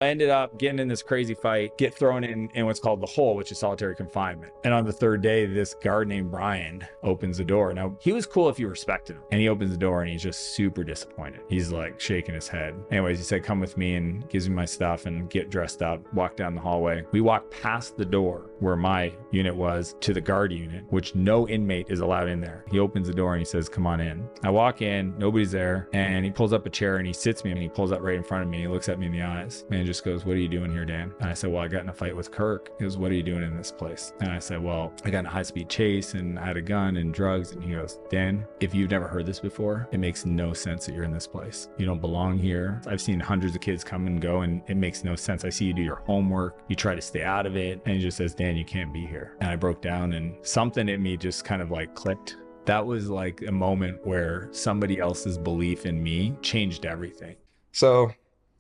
I ended up getting in this crazy fight, get thrown in what's called the hole, which is solitary confinement. And on the third day, this guard named Brian opens the door. Now, he was cool if you respected him. And he opens the door and he's just super disappointed. He's like shaking his head. Anyways, he said, come with me, and gives me my stuff and get dressed up, walk down the hallway. We walk past the door where my unit was to the guard unit, which no inmate is allowed in there. He opens the door and he says, come on in. I walk in, nobody's there. And he pulls up a chair and he sits me, and he pulls up right in front of me. And he looks at me in the eyes and just goes, what are you doing here, Dan? And I said, well, I got in a fight with Kirk. He goes, what are you doing in this place? And I said, well, I got in a high-speed chase and I had a gun and drugs. And he goes, Dan, if you've never heard this before, it makes no sense that you're in this place. You don't belong here. I've seen hundreds of kids come and go, and it makes no sense. I see you do your homework. You try to stay out of it. And he just says, Dan, you can't be here. And I broke down, and something in me just kind of like clicked. That was like a moment where somebody else's belief in me changed everything. So,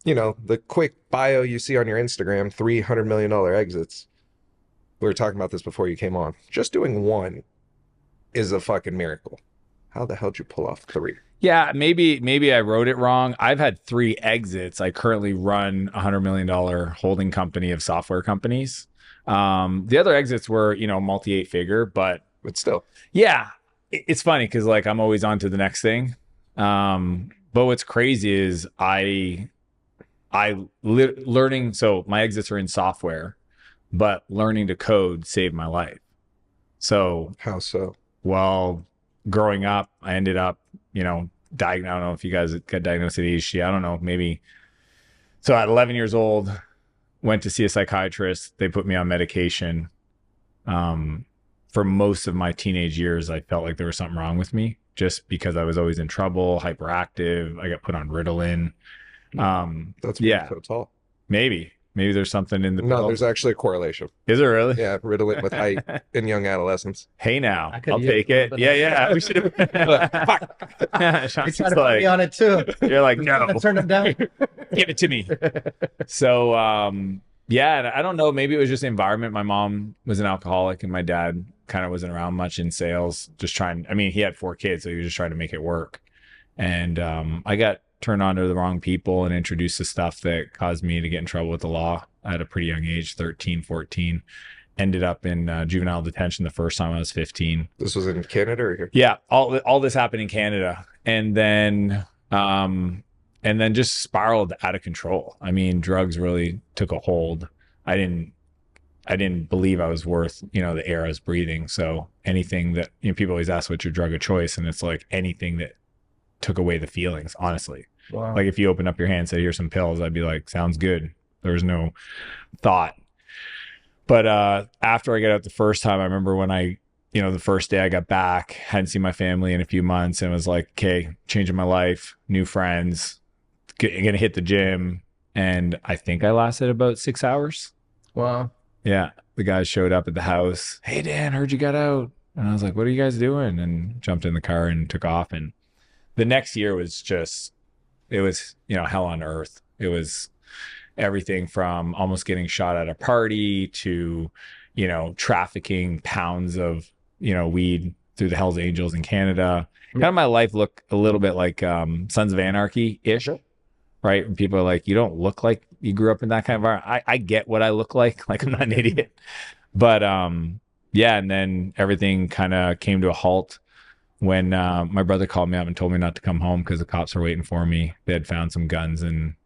you know, the quick bio you see on your Instagram, $300 million exits. We were talking about this before you came on. Just doing one is a fucking miracle. How the hell did you pull off 3? Yeah, maybe I wrote it wrong. I've had 3 exits. I currently run a $100 million holding company of software companies. The other exits were, you know, multi 8-figure, but still. Yeah, it's funny because like I'm always on to the next thing. But what's crazy is learning. So my exits are in software, but learning to code saved my life. So how so? Well, growing up, I ended up, you know, I don't know if you guys got diagnosed with ADHD. I don't know, maybe. So at 11 years old, went to see a psychiatrist. They put me on medication. For most of my teenage years, I felt like there was something wrong with me just because I was always in trouble, hyperactive. I got put on Ritalin. That's why so tall. Maybe there's something in the No, there's actually a correlation. Is there really? Yeah, Ritalin with height in young adolescents. Hey now, I'll take it. Yeah. We should have. Fuck. Sean's trying to put me on it too. You're like, no, turn him down. Give it to me. So yeah, I don't know. Maybe it was just the environment. My mom was an alcoholic, and my dad kind of wasn't around much in sales. Just trying. I mean, he had 4 kids, so he was just trying to make it work. And I got turned on to the wrong people and introduced to stuff that caused me to get in trouble with the law at a pretty young age, 13, 14. Ended up in juvenile detention the first time I was 15. This was in Canada or here? Yeah, all this happened in Canada. And then just spiraled out of control. I mean, drugs really took a hold. I didn't believe I was worth, you know, the air I was breathing. So anything that, you know, people always ask what's your drug of choice, and it's like anything that took away the feelings, honestly. Wow. Like if you open up your hand and say, here's some pills, I'd be like, sounds good. There was no thought. But after I got out the first time, I remember when the first day I got back, hadn't seen my family in a few months, and was like, okay, changing my life, new friends, gonna hit the gym. And I think I lasted about 6 hours. Wow. Yeah. The guys showed up at the house. Hey, Dan, heard you got out. And I was like, what are you guys doing? And jumped in the car and took off. And the next year was just, it was, you know, hell on earth. It was everything from almost getting shot at a party to, you know, trafficking pounds of, you know, weed through the Hells Angels in Canada. Kind of my life looked a little bit like Sons of Anarchy-ish, right? And people are like, you don't look like you grew up in that kind of environment. I get what I look like I'm not an idiot. But yeah, and then everything kind of came to a halt when my brother called me up and told me not to come home because the cops were waiting for me. They had found some guns and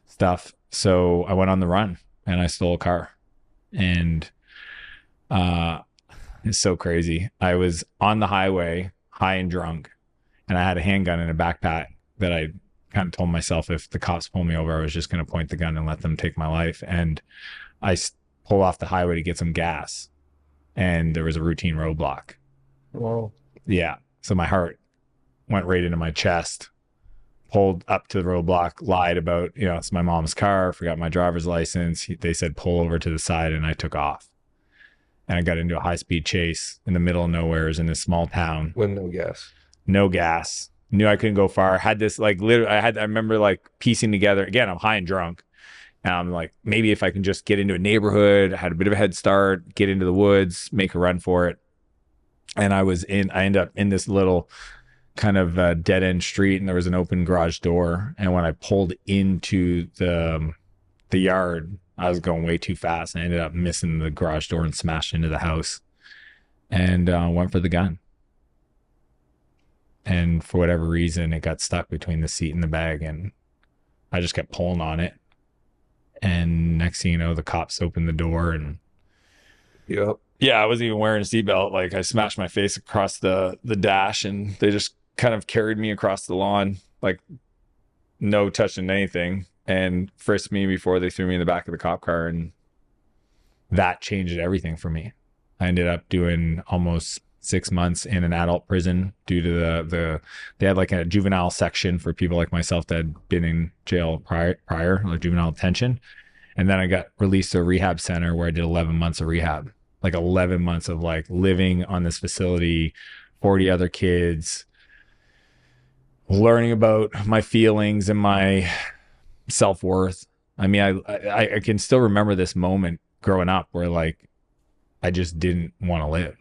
stuff. So I went on the run and I stole a car. And it's so crazy. I was on the highway, high and drunk, and I had a handgun in a backpack that I kind of told myself if the cops pull me over, I was just going to point the gun and let them take my life. And I pulled off the highway to get some gas, and there was a routine roadblock. Whoa. Yeah. So my heart went right into my chest, pulled up to the roadblock, lied about, you know, it's my mom's car, forgot my driver's license. They said, pull over to the side, and I took off. And I got into a high-speed chase in the middle of nowhere in this small town. With no gas. No gas. Knew I couldn't go far. Had this like literally, I remember like piecing together, again, I'm high and drunk. And I'm like, maybe if I can just get into a neighborhood, I had a bit of a head start, get into the woods, make a run for it. And I ended up in this little kind of dead end street, and there was an open garage door. And when I pulled into the the yard, I was going way too fast and I ended up missing the garage door and smashed into the house and went for the gun. And for whatever reason, it got stuck between the seat and the bag, and I just kept pulling on it. And next thing you know, the cops opened the door, and Yep. yeah, I wasn't even wearing a seatbelt. Like, I smashed my face across the dash, and they just kind of carried me across the lawn, like no touching anything, and frisked me before they threw me in the back of the cop car. And that changed everything for me. I ended up doing almost 6 months in an adult prison due to they had like a juvenile section for people like myself that had been in jail prior, like juvenile detention. And then I got released to a rehab center where I did 11 months of rehab, like 11 months of like living on this facility, 40 other kids, learning about my feelings and my self-worth. I mean, I can still remember this moment growing up where like I just didn't want to live.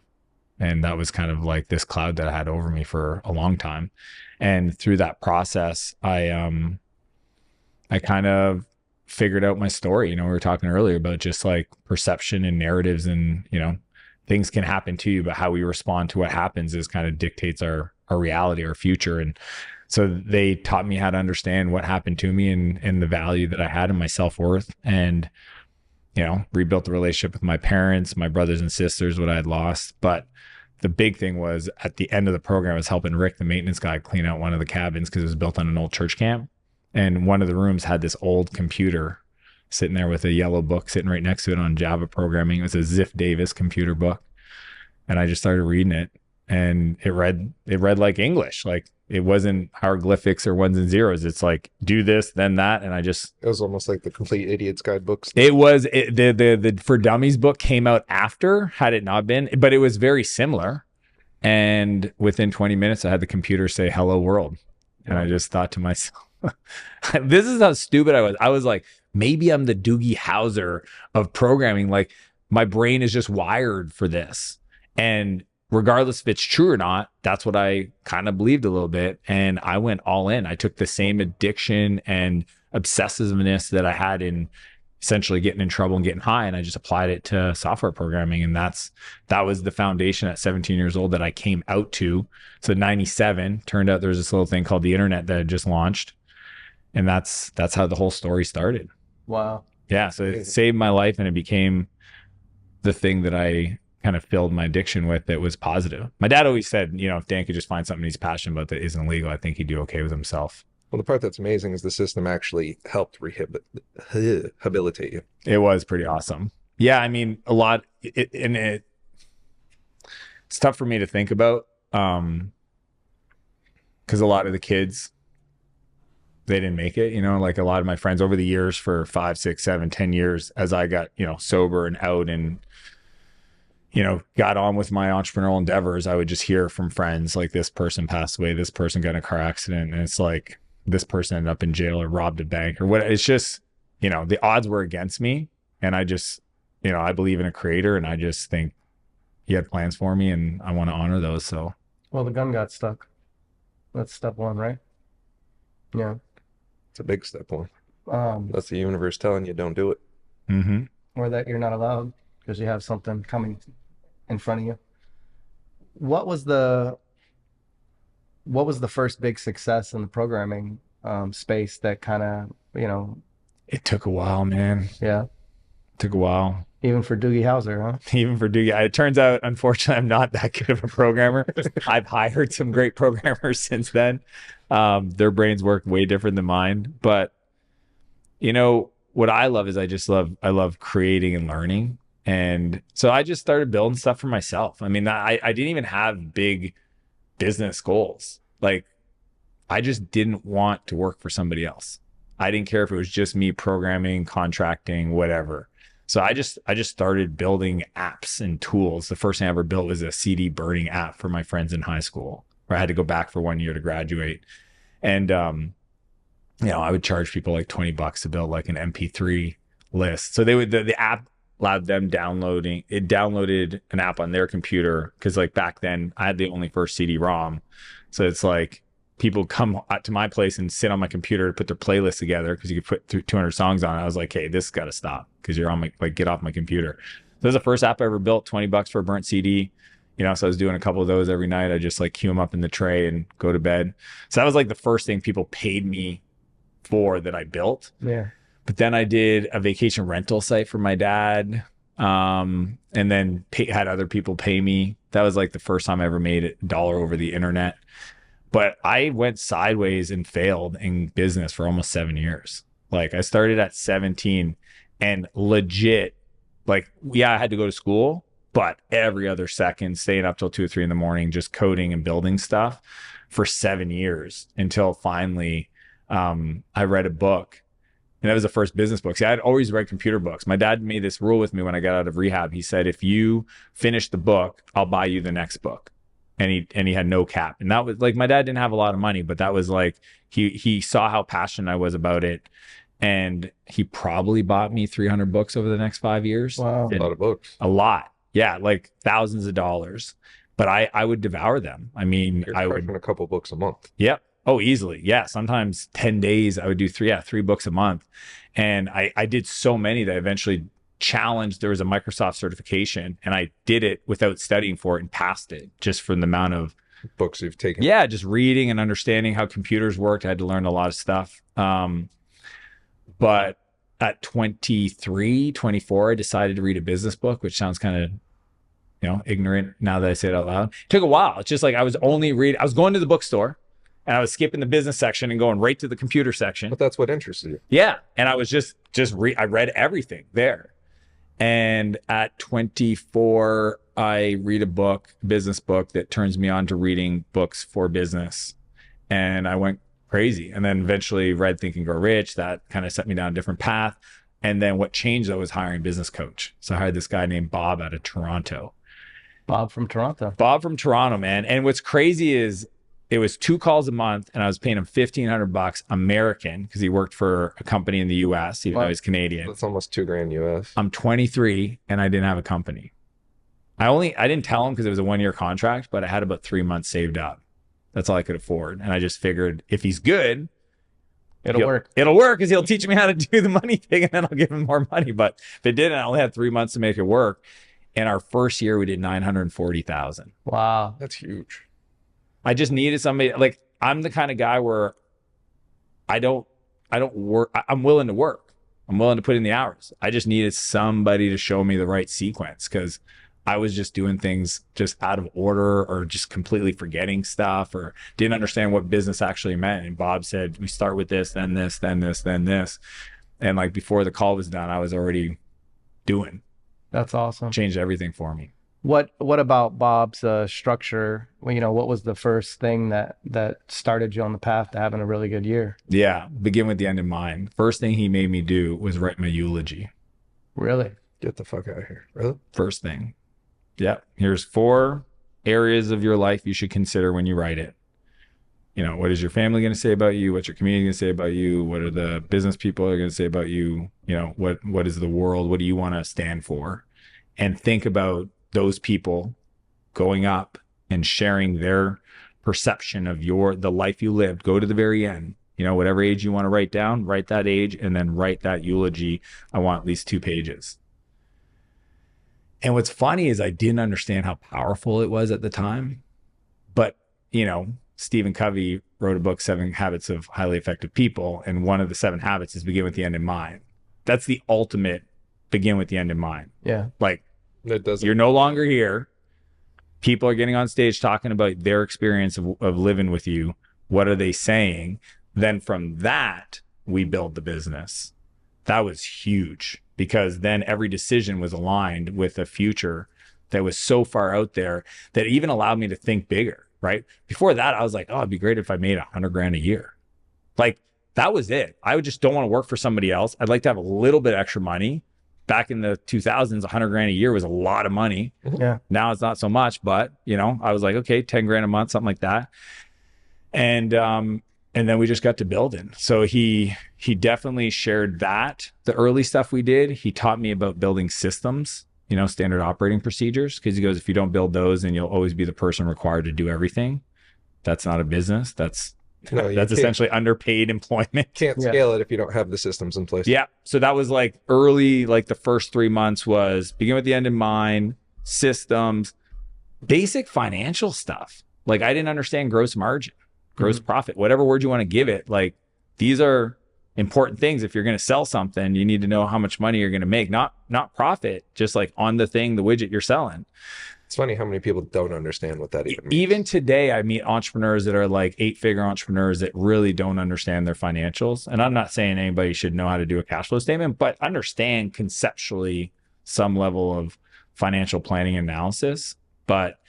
And that was kind of like this cloud that I had over me for a long time. And through that process, I kind of figured out my story. You know, we were talking earlier about just like perception and narratives, and, you know, things can happen to you, but how we respond to what happens is kind of dictates our reality, our future. And so they taught me how to understand what happened to me and the value that I had in my self-worth, and, you know, rebuilt the relationship with my parents, my brothers and sisters, what I had lost. But the big thing was at the end of the program, I was helping Rick, the maintenance guy, clean out one of the cabins because it was built on an old church camp. And one of the rooms had this old computer sitting there with a yellow book sitting right next to it on Java programming. It was a Ziff Davis computer book. And I just started reading it, and it read like English. Like, it wasn't hieroglyphics or ones and zeros. It's like, do this, then that. And it was almost like the Complete Idiot's Guidebook. The For Dummies book came out after, had it not been, but it was very similar. And within 20 minutes, I had the computer say, "Hello world." And I just thought to myself, this is how stupid I was. I was like, maybe I'm the Doogie Howser of programming. Like, my brain is just wired for this. And regardless if it's true or not, that's what I kind of believed a little bit. And I went all in. I took the same addiction and obsessiveness that I had in essentially getting in trouble and getting high, and I just applied it to software programming. And that was the foundation at 17 years old that I came out to. So 97, turned out there was this little thing called the internet that had just launched. And that's how the whole story started. Wow. Yeah. So it saved my life, and it became the thing that I kind of filled my addiction with that was positive. My dad always said, you know, if Dan could just find something he's passionate about that isn't illegal, I think he'd do okay with himself. Well, the part that's amazing is the system actually helped rehabilitate you. It was pretty awesome. Yeah, I mean, a lot, it's tough for me to think about, because a lot of the kids, they didn't make it, you know, like a lot of my friends over the years for 5, 6, 7, 10 years, as I got, you know, sober and out and, you know, got on with my entrepreneurial endeavors, I would just hear from friends like, this person passed away, this person got in a car accident, and it's like, this person ended up in jail or robbed a bank or what. It's just, you know, the odds were against me, and I just, you know, I believe in a creator, and I just think he had plans for me, and I want to honor those. So, well, the gun got stuck. That's step one, right? Yeah. It's a big step one. That's the universe telling you don't do it. Mm-hmm. Or that you're not allowed because you have something coming in front of you. What was the first big success in the programming space that kind of, you know? It took a while, man. Yeah. It took a while. Even for Doogie Howser, huh? Even for Doogie. It turns out, unfortunately, I'm not that good of a programmer. I've hired some great programmers since then. Their brains work way different than mine. But, you know, what I love is I love creating and learning. And so I just started building stuff for myself. I mean, I didn't even have big business goals. Like, I just didn't want to work for somebody else. I didn't care if it was just me programming, contracting, whatever. So I just started building apps and tools. The first thing I ever built was a CD burning app for my friends in high school, where I had to go back for 1 year to graduate. And, you know, I would charge people like $20 to build like an MP3 list. So the app allowed them downloaded an app on their computer. Cause like back then I had the only first CD-ROM. So it's like people come out to my place and sit on my computer to put their playlist together because you could put 200 songs on it. I was like, hey, this got to stop because you're on my, like, get off my computer. So this is the first app I ever built, $20 for a burnt CD. You know, so I was doing a couple of those every night. I just like queue them up in the tray and go to bed. So that was like the first thing people paid me for that I built. Yeah. But then I did a vacation rental site for my dad. And then had other people pay me. That was like the first time I ever made $1 over the internet. But I went sideways and failed in business for almost 7 years. Like I started at 17 and legit, like, yeah, I had to go to school, but every other second, staying up till 2 or 3 in the morning, just coding and building stuff for 7 years until finally I read a book. And that was the first business book. See, I'd always read computer books. My dad made this rule with me when I got out of rehab. He said, if you finish the book, I'll buy you the next book. And he had no cap. And that was like, my dad didn't have a lot of money, but that was like, he saw how passionate I was about it. And he probably bought me 300 books over the next 5 years. Wow. A lot of books. A lot. Yeah. Like thousands of dollars, but I would devour them. I mean, You're I would. a couple books a month. Yep. Oh, easily. Yeah. Sometimes 10 days I would do three books a month. And I did so many that I eventually challenged. There was a Microsoft certification and I did it without studying for it and passed it just from the amount of Books you've taken. yeah, just reading and understanding how computers worked. I had to learn a lot of stuff. But at 23, 24, I decided to read a business book, which sounds kind of, you know, ignorant now that I say it out loud. It took a while. It's just like I was going to the bookstore and I was skipping the business section and going right to the computer section. But that's what interested you. Yeah. And I was I read everything there. And at 24, I read a business book that turns me on to reading books for business. And I went crazy. And then eventually read Think and Grow Rich. That kind of set me down a different path. And then what changed, though, was hiring a business coach. So I hired this guy named Bob out of Toronto. Bob from Toronto. Bob from Toronto, man. And what's crazy is it was 2 calls a month and I was paying him $1,500 American because he worked for a company in the US, even though he's Canadian. That's almost $2,000 US. I'm 23 and I didn't have a company. I didn't tell him because it was a 1-year contract, but I had about 3 months saved up. That's all I could afford. And I just figured if he's good, It'll work. It'll work because he'll teach me how to do the money thing and then I'll give him more money. But if it didn't, I only had 3 months to make it work. And our first year we did 940,000. Wow. That's huge. I just needed somebody. Like, I'm the kind of guy where I don't work. I'm willing to work. I'm willing to put in the hours. I just needed somebody to show me the right sequence because I was just doing things just out of order or just completely forgetting stuff or didn't understand what business actually meant. And Bob said, we start with this, then this, then this, then this. And like before the call was done, I was already doing. That's awesome. Changed everything for me. What about Bob's structure? Well, you know, what was the first thing that started you on the path to having a really good year? Yeah, begin with the end in mind. First thing he made me do was write my eulogy. Really? Get the fuck out of here. Really? First thing. Yeah. Here's 4 areas of your life you should consider when you write it. You know, what is your family going to say about you? What's your community going to say about you? What are the business people are going to say about you? You know, what is the world? What do you want to stand for? And think about those people going up and sharing their perception of the life you lived. Go to the very end, you know, whatever age you want to write down, write that age and then write that eulogy. I want at least 2 pages. And what's funny is I didn't understand how powerful it was at the time, but you know, Stephen Covey wrote a book, 7 Habits of Highly Effective People. And one of the 7 habits is begin with the end in mind. That's the ultimate begin with the end in mind. Yeah. Like, It doesn't. you're no longer here. People are getting on stage talking about their experience of living with you. What are they saying? Then from that, we build the business. That was huge because then every decision was aligned with a future that was so far out there that even allowed me to think bigger, right? Before that, I was like, oh, it'd be great if I made $100,000 a year. Like, that was it. I would just don't want to work for somebody else. I'd like to have a little bit extra money. Back in the 2000s, $100,000 a year was a lot of money. Yeah. Now it's not so much, but you know, I was like, okay, $10,000 a month, something like that. And then we just got to building. So he definitely shared that. The early stuff we did, he taught me about building systems, you know, standard operating procedures. Because he goes, if you don't build those, then you'll always be the person required to do everything. That's not a business. That's No, you That's can't, essentially underpaid employment. can't Yeah. scale it if you don't have the systems in place. Yeah. So that was like early, like the first 3 months was begin with the end in mind, systems, basic financial stuff. Like I didn't understand gross margin, gross profit, whatever word you want to give it. Like these are important things. If you're going to sell something, you need to know how much money you're going to make, not profit, just like on the thing, the widget you're selling. It's funny how many people don't understand what that even means. Even today, I meet entrepreneurs that are like 8-figure entrepreneurs that really don't understand their financials. And I'm not saying anybody should know how to do a cash flow statement, but understand conceptually some level of financial planning analysis. But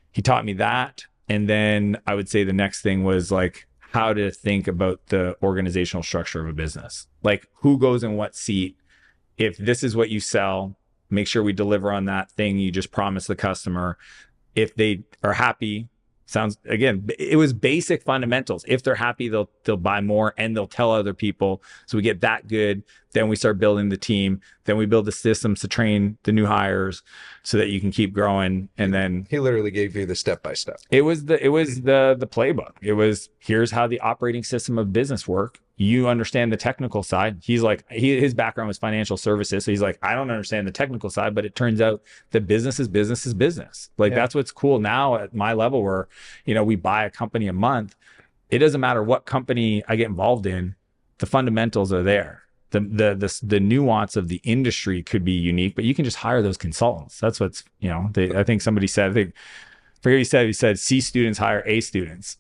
he taught me that. And then I would say the next thing was like how to think about the organizational structure of a business. Like who goes in what seat. If this is what you sell, make sure we deliver on that thing you just promised the customer. If they are happy, again, it was basic fundamentals. If they're happy, they'll buy more and they'll tell other people. So we get that good. Then we start building the team. Then we build the systems to train the new hires so that you can keep growing. And then He literally gave you the step by step. it was the playbook. It was, here's how the operating system of business work. You understand the technical side. He's like, his background was financial services. So he's like, I don't understand the technical side, but it turns out that business is business. Like that's what's cool now at my level where, we buy a company a month. It doesn't matter what company I get involved in. The fundamentals are there. The nuance of the industry could be unique, but you can just hire those consultants. That's what's, I think somebody said, forget what he said, C students hire A students.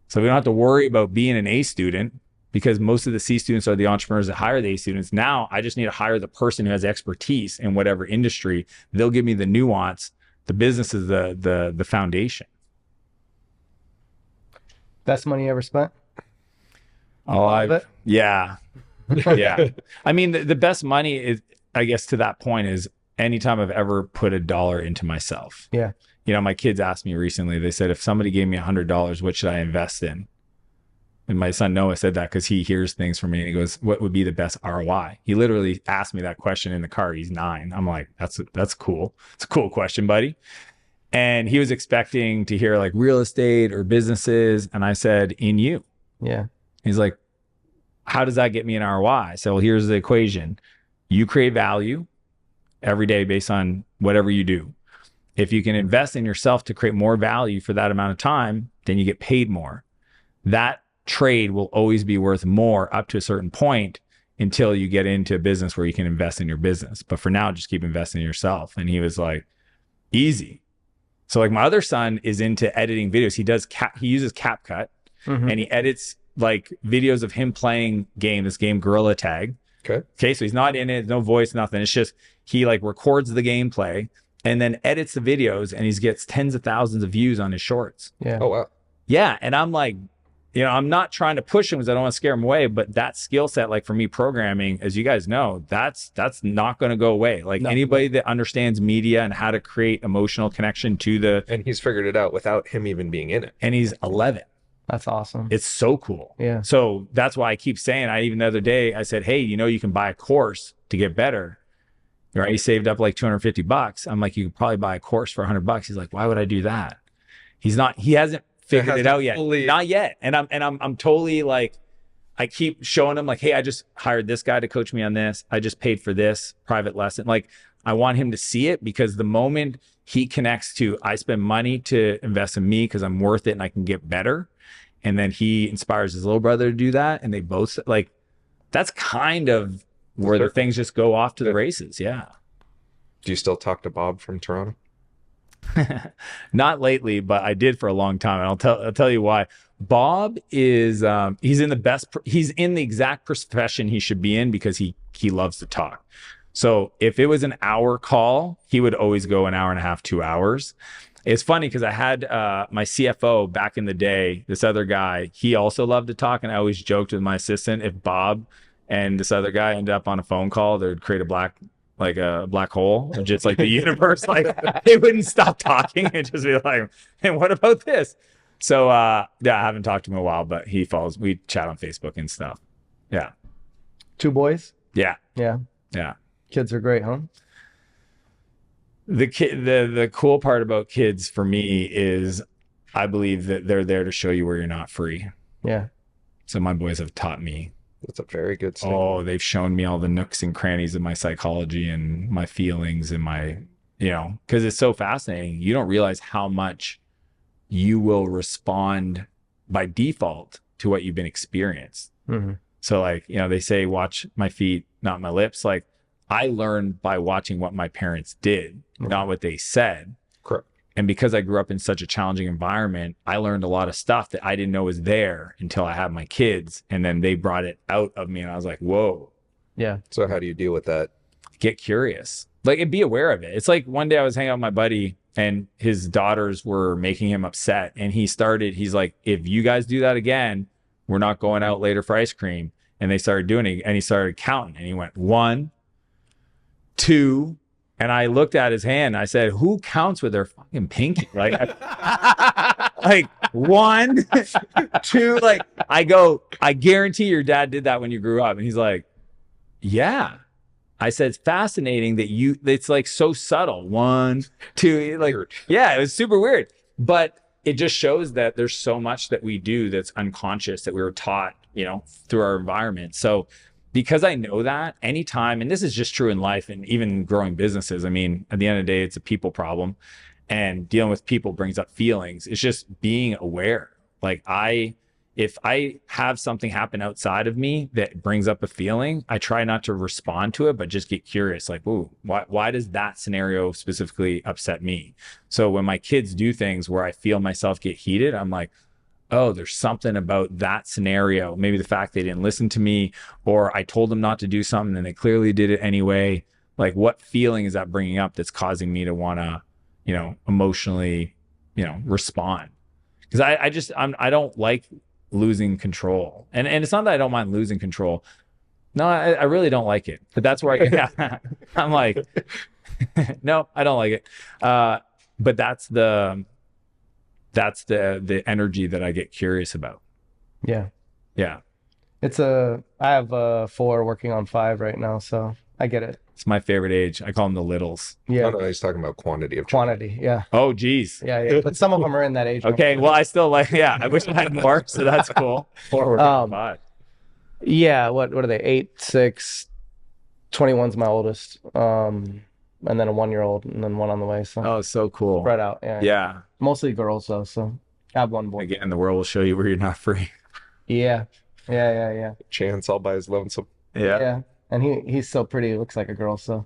So we don't have to worry about being an A student because most of the C students are the entrepreneurs that hire the A students. Now I just need to hire the person who has expertise in whatever industry. They'll give me the nuance. The business is the foundation. Best money you ever spent? Yeah. Yeah. I mean, the best money is, I guess to that point is anytime I've ever put $1 into myself. Yeah. My kids asked me recently, they said, if somebody gave me $100, what should I invest in? And my son Noah said that because he hears things from me and he goes, what would be the best ROI? He literally asked me that question in the car. He's 9. I'm like, that's cool. It's a cool question, buddy. And he was expecting to hear like real estate or businesses. And I said, in you. Yeah. He's like, how does that get me an ROI? I said, well, here's the equation. You create value every day based on whatever you do. If you can invest in yourself to create more value for that amount of time, then you get paid more. That trade will always be worth more up to a certain point until you get into a business where you can invest in your business. But for now, just keep investing in yourself. And he was like, easy. So like my other son is into editing videos. He uses CapCut and he edits like videos of him playing this game Gorilla Tag. Okay. So he's not in it, no voice, nothing. It's just, he like records the gameplay and then edits the videos and he gets tens of thousands of views on his shorts. Yeah. Oh, wow. Yeah. And I'm like, I'm not trying to push him because I don't want to scare him away, but that skill set, like for me programming, as you guys know, that's not going to go away. Like anybody that understands media and how to create emotional connection to and he's figured it out without him even being in it. And he's 11. That's awesome. It's so cool. Yeah. So that's why I keep saying, even the other day, I said, hey, you can buy a course to get better. Right? He saved up like $250. I'm like, you could probably buy a course for $100. He's like, why would I do that? He hasn't figured it out yet. Not yet. And I'm totally like, I keep showing him like, hey, I just hired this guy to coach me on this. I just paid for this private lesson. Like I want him to see it because the moment he connects to, I spend money to invest in me because I'm worth it and I can get better. And then he inspires his little brother to do that. And they both like, that's kind of where the things just go off to the races. Yeah. Do you still talk to Bob from Toronto? Not lately, but I did for a long time. And I'll tell you why. Bob is, he's in the exact profession he should be in because he loves to talk. So if it was an hour call, he would always go an hour and a half, 2 hours. It's funny because I had my CFO back in the day, this other guy, he also loved to talk. And I always joked with my assistant, if Bob and this other guy ended up on a phone call, they would create a black hole, or just like the universe, like they wouldn't stop talking and just be like, and what about this? So I haven't talked to him in a while, but we chat on Facebook and stuff. Yeah. 2 boys? Yeah. Yeah. Yeah. Kids are great, huh? The cool part about kids for me is I believe that they're there to show you where you're not free. Yeah. So my boys have taught me. That's a very good statement. Oh, they've shown me all the nooks and crannies of my psychology and my feelings and my, because it's so fascinating. You don't realize how much you will respond by default to what you've been experienced. Mm-hmm. So like, they say, watch my feet, not my lips. Like I learned by watching what my parents did, not what they said. Correct. And because I grew up in such a challenging environment, I learned a lot of stuff that I didn't know was there until I had my kids. And then they brought it out of me. And I was like, whoa. Yeah. So how do you deal with that? Get curious. Like, and be aware of it. It's like one day I was hanging out with my buddy and his daughters were making him upset. And he's like, if you guys do that again, we're not going out later for ice cream. And they started doing it. And he started counting. And he went 1, 2. And I looked at his hand. And I said, who counts with their fucking pinky? Like, like 1, 2. Like, I go, I guarantee your dad did that when you grew up. And he's like, yeah. I said, it's fascinating that it's like so subtle. 1, 2, like, yeah, it was super weird. But it just shows that there's so much that we do that's unconscious that we were taught, through our environment. So because I know that anytime, and this is just true in life and even growing businesses, I mean, at the end of the day, it's a people problem and dealing with people brings up feelings. It's just being aware. Like if I have something happen outside of me that brings up a feeling, I try not to respond to it, but just get curious. Like, ooh, why does that scenario specifically upset me? So when my kids do things where I feel myself get heated, I'm like, oh, there's something about that scenario. Maybe the fact they didn't listen to me, or I told them not to do something and they clearly did it anyway. Like, what feeling is that bringing up that's causing me to want to, emotionally, respond? Because I don't like losing control. And it's not that I don't mind losing control. No, I really don't like it. But that's where I'm like, no, I don't like it. But that's the energy that I get curious about. Yeah. Yeah. I have 4 working on 5 right now, so I get it. It's my favorite age. I call them the littles. Yeah. Oh, no, he's talking about quantity of Quantity. Yeah. Oh, geez. Yeah. But some of them are in that age. Okay. Well, I still I wish I had more. So that's cool. 4 working on 5. Yeah. What are they? 8, 6, 21's my oldest. And then a 1-year-old and then one on the way. So oh, so cool. spread out. Yeah. Yeah. Mostly girls though. So I have 1 boy. Again, the world will show you where you're not free. Yeah. Yeah. Chance all by his lonesome. Yeah. And he's so pretty. He looks like a girl. So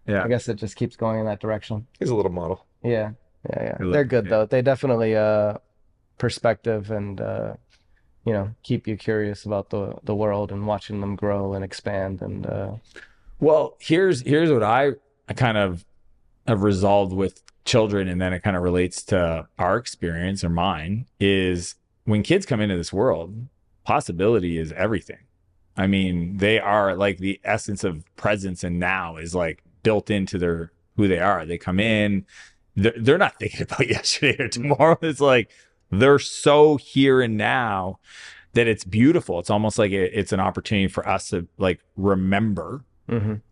yeah, I guess it just keeps going in that direction. He's a little model. Yeah. They're good though. They definitely perspective and keep you curious about the world and watching them grow and expand and well, here's what I kind of have resolved with children, and then it kind of relates to our experience or mine, is when kids come into this world, possibility is everything. I mean, they are like the essence of presence, and now is like built into who they are. They come in, they're not thinking about yesterday or tomorrow. It's like they're so here and now that it's beautiful. It's almost like it's an opportunity for us to like remember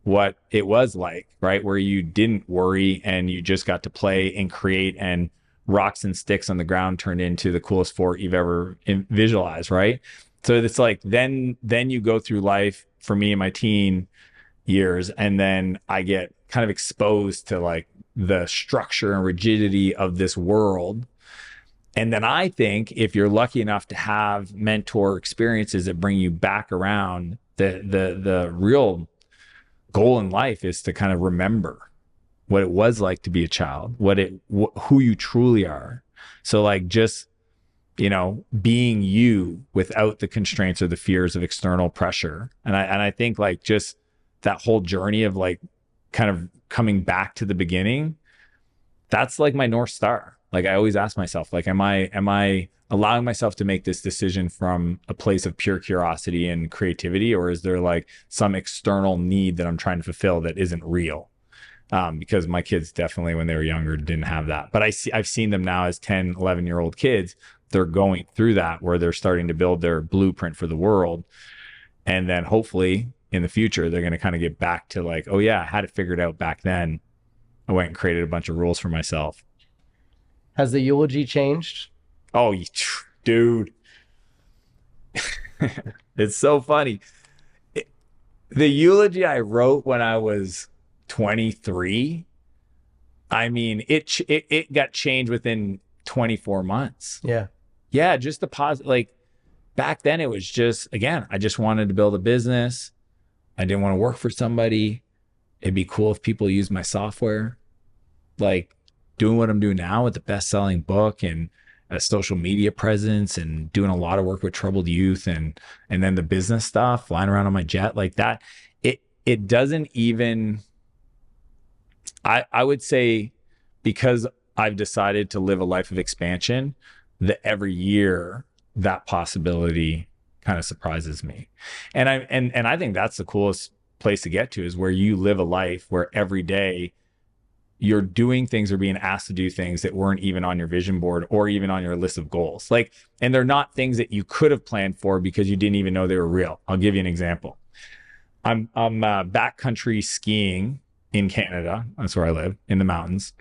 what it was like, right? Where you didn't worry and you just got to play and create, and rocks and sticks on the ground turned into the coolest fort you've ever visualized, right? So it's like then you go through life, for me in my teen years, and then I get kind of exposed to like the structure and rigidity of this world. And then I think if you're lucky enough to have mentor experiences that bring you back around, the real goal in life is to kind of remember what it was like to be a child, who you truly are. So like just, being you without the constraints or the fears of external pressure. And I think like just that whole journey of like kind of coming back to the beginning, that's like my North Star. Like I always ask myself, like, am I allowing myself to make this decision from a place of pure curiosity and creativity, or is there like some external need that I'm trying to fulfill that isn't real? Because my kids definitely, when they were younger, didn't have that. But I've seen them now as 10, 11-year-old kids. They're going through that where they're starting to build their blueprint for the world. And then hopefully in the future, they're going to kind of get back to like, oh yeah, I had it figured out back then. I went and created a bunch of rules for myself. Has the eulogy changed? Oh, dude. It's so funny. The eulogy I wrote when I was 23, I mean, it got changed within 24 months. Yeah. Yeah, just the positive. Like back then, it was just, again, I just wanted to build a business. I didn't want to work for somebody. It'd be cool if people used my software. Like doing what I'm doing now with the best-selling book and a social media presence and doing a lot of work with troubled youth and then the business stuff, flying around on my jet like that. It doesn't even, I would say, because I've decided to live a life of expansion, that every year that possibility kind of surprises me. And I think that's the coolest place to get to, is where you live a life where every day you're doing things or being asked to do things that weren't even on your vision board or even on your list of goals. Like, and they're not things that you could have planned for because you didn't even know they were real. I'll give you an example. I'm backcountry skiing in Canada. That's where I live, in the mountains.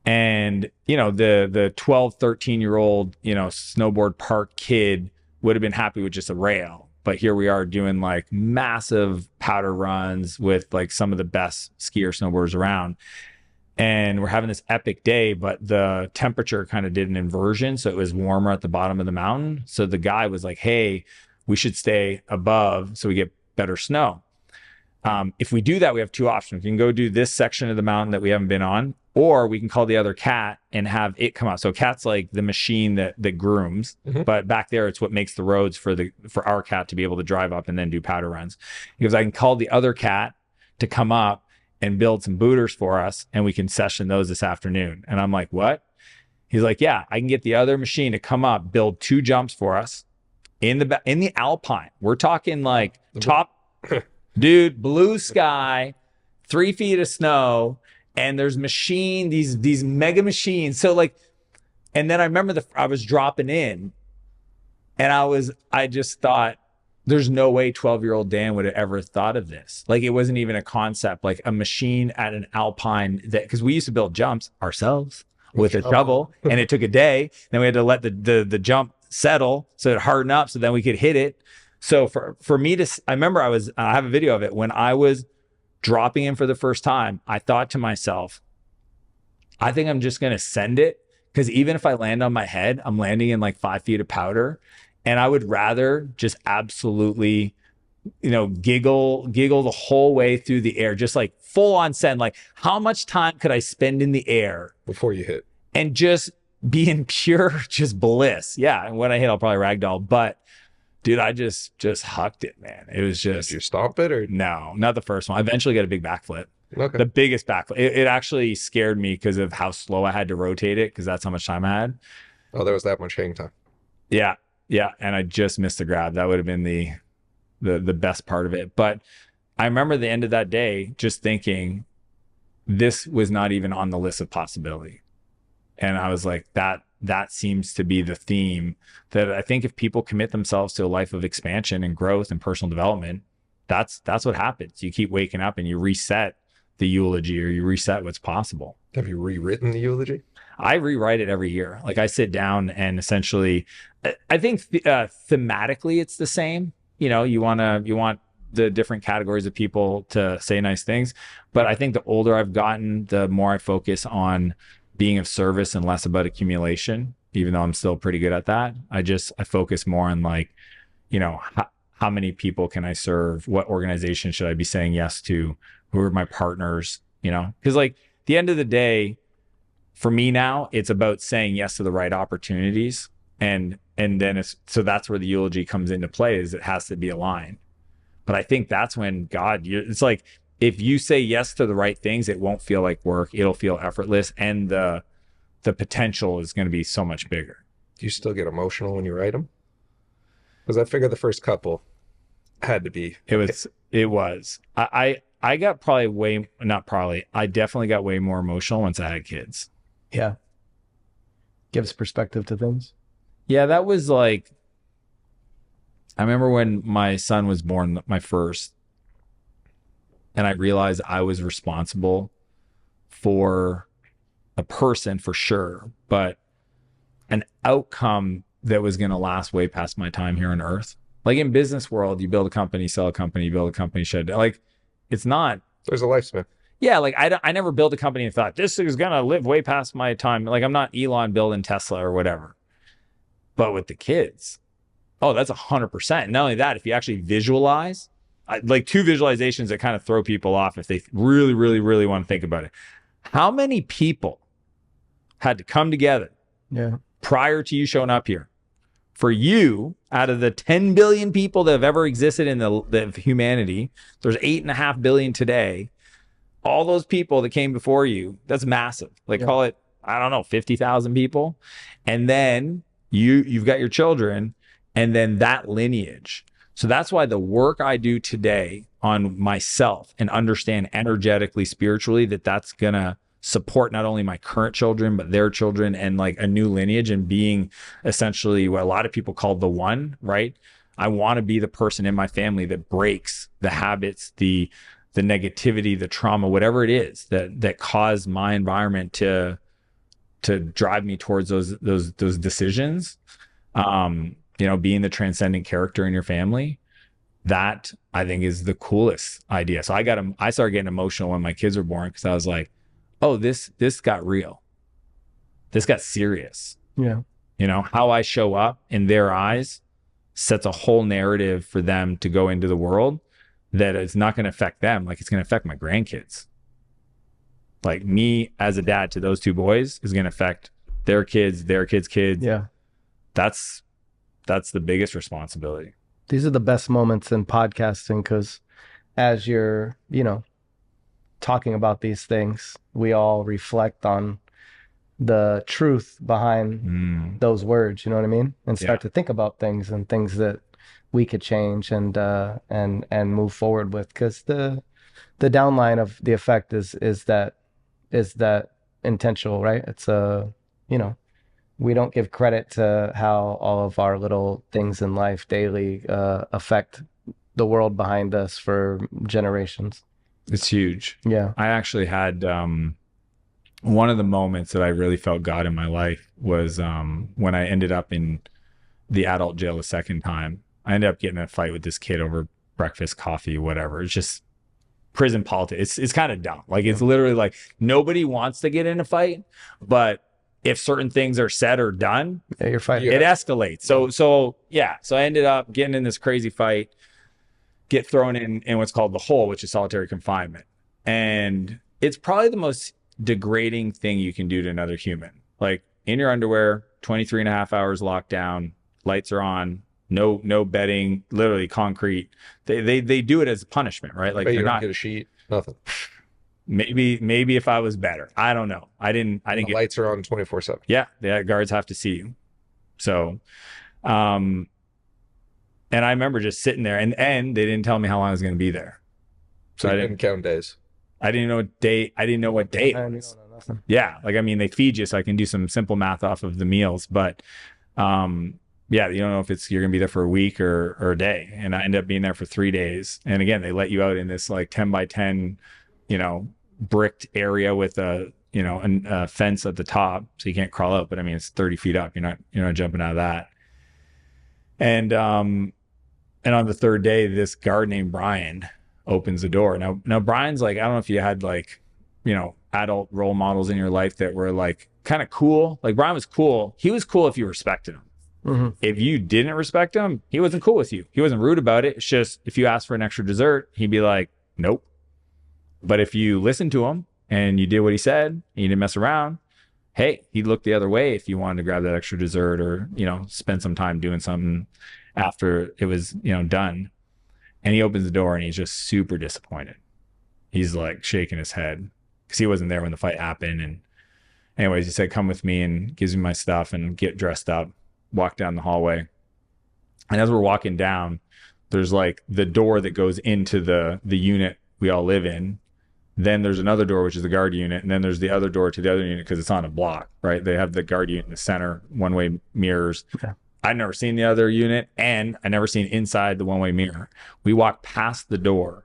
And, you know, the 12, 13-year-old, you know, snowboard park kid would have been happy with just a rail. But here we are doing like massive powder runs with like some of the best skier snowboarders around. And we're having this epic day, but the temperature kind of did an inversion. So it was warmer at the bottom of the mountain. So the guy was like, hey, we should stay above so we get better snow. If we do that, we have two options. We can go do this section of the mountain that we haven't been on, or we can call the other Cat and have it come out. So Cat's like the machine that grooms, but back there, it's what makes the roads for our Cat to be able to drive up and then do powder runs. Because I can call the other Cat to come up and build some booters for us, and we can session those this afternoon. And I'm like, what? He's like, yeah, I can get the other machine to come up, build 2 jumps for us in the Alpine. We're talking like top, dude, blue sky, 3 feet of snow, and there's these mega machines. So like, and then I remember I was dropping in, and I just thought, there's no way 12-year-old Dan would have ever thought of this. Like, it wasn't even a concept, like a machine at an Alpine, that, because we used to build jumps ourselves with a shovel, and it took a day. Then we had to let the jump settle so it hardened up so then we could hit it. So for me I remember I have a video of it when I was dropping in for the first time. I thought to myself, I think I'm just going to send it, because even if I land on my head, I'm landing in like 5 feet of powder. And I would rather just absolutely, you know, giggle the whole way through the air, just like full on send. Like, how much time could I spend in the air before you hit, and just be in pure just bliss? Yeah. And when I hit, I'll probably ragdoll. But dude, I just hucked it, man. It was just. Did you stop it or? No, not the first one. I eventually got a big backflip. Okay. The biggest backflip. It actually scared me because of how slow I had to rotate it, because that's how much time I had. Oh, there was that much hang time. Yeah. Yeah, and I just missed the grab. That would have been the best part of it. But I remember the end of that day just thinking, this was not even on the list of possibility. And I was like, that seems to be the theme, that I think if people commit themselves to a life of expansion and growth and personal development, that's what happens. You keep waking up and you reset the eulogy, or you reset what's possible. Have you rewritten the eulogy? I rewrite it every year. Like, I sit down and essentially, I think thematically it's the same. You know, you want the different categories of people to say nice things. But I think the older I've gotten, the more I focus on being of service and less about accumulation, even though I'm still pretty good at that. I focus more on, like, you know, how many people can I serve? What organization should I be saying yes to? Who are my partners? You know, because like, at the end of the day, for me now, it's about saying yes to the right opportunities. And then so that's where the eulogy comes into play, is it has to be aligned. But I think that's when it's like, if you say yes to the right things, it won't feel like work. It'll feel effortless. And the potential is going to be so much bigger. Do you still get emotional when you write them? Because I figure the first couple had to be. It was. I got I definitely got way more emotional once I had kids. Yeah. Gives perspective to things. Yeah, that was like, I remember when my son was born, my first, and I realized I was responsible for a person for sure, but an outcome that was going to last way past my time here on earth. Like in business world, you build a company, sell a company, build a company, shut it down. Like it's not. There's a lifespan. Yeah, like I never built a company and thought this is going to live way past my time. Like I'm not Elon building Tesla or whatever. But with the kids, oh, that's 100%. Not only that, if you actually visualize, like two visualizations that kind of throw people off if they really, really, really want to think about it. How many people had to come together prior to you showing up here for you, out of the 10 billion people that have ever existed in the humanity, there's 8.5 billion today. All those people that came before you, that's massive. Like call it, I don't know, 50,000 people. And then you've got your children and then that lineage. So that's why the work I do today on myself and understand energetically, spiritually, that's going to support not only my current children, but their children and like a new lineage and being essentially what a lot of people call the one, right? I want to be the person in my family that breaks the habits, the negativity, the trauma, whatever it is that caused my environment to drive me towards those decisions. Being the transcendent character in your family, that I think is the coolest idea. So I started getting emotional when my kids were born because I was like, oh, this got real. This got serious. Yeah. How I show up in their eyes sets a whole narrative for them to go into the world that is not going to affect them. Like it's going to affect my grandkids. Like me as a dad to those two boys is going to affect their kids' kids. Yeah. That's the biggest responsibility. These are the best moments in podcasting because as you're, talking about these things, we all reflect on the truth behind those words, you know what I mean? And start to think about things and things that we could change and move forward with. Because the downline of the effect is that intentional, right? It's we don't give credit to how all of our little things in life daily affect the world behind us for generations. It's huge. Yeah. I actually had one of the moments that I really felt God in my life was when I ended up in the adult jail a second time. I ended up getting in a fight with this kid over breakfast, coffee, whatever. It's just prison politics. It's kind of dumb. Like it's literally like nobody wants to get in a fight, but if certain things are said or done, you're fighting. It escalates. So I ended up getting in this crazy fight, get thrown in what's called the hole, which is solitary confinement. And it's probably the most degrading thing you can do to another human. Like in your underwear, 23 and a half hours locked down, lights are on, no bedding, literally concrete. They do it as punishment, right? Like you don't get a sheet, nothing. Maybe if I was better, I don't know. I didn't get lights are on 24/7. Yeah. The guards have to see you. So, and I remember just sitting there and they didn't tell me how long I was going to be there. So I didn't count days. I didn't know what day it was. Yeah. Like, I mean, they feed you so I can do some simple math off of the meals, but, you don't know if you're going to be there for a week or a day. And I ended up being there for 3 days. And again, they let you out in this like 10 by 10, bricked area with a fence at the top. So you can't crawl out, but I mean, it's 30 feet up. You're not jumping out of that. And on the third day, this guard named Brian opens the door. Now Brian's like, I don't know if you had like, adult role models in your life that were like kind of cool. Like Brian was cool. He was cool if you respected him. Mm-hmm. If you didn't respect him, he wasn't cool with you. He wasn't rude about it. It's just, if you asked for an extra dessert, he'd be like, nope. But if you listened to him and you did what he said, and you didn't mess around, hey, he'd look the other way if you wanted to grab that extra dessert or, spend some time doing something after it was, done. And he opens the door and he's just super disappointed. He's like shaking his head because he wasn't there when the fight happened. And anyways, he said, come with me, and gives me my stuff and get dressed up, walk down the hallway. And as we're walking down, there's like the door that goes into the unit we all live in. Then there's another door, which is the guard unit. And then there's the other door to the other unit because it's on a block, right? They have the guard unit in the center, one-way mirrors. Okay. I've never seen the other unit, and I never seen inside the one-way mirror. We walked past the door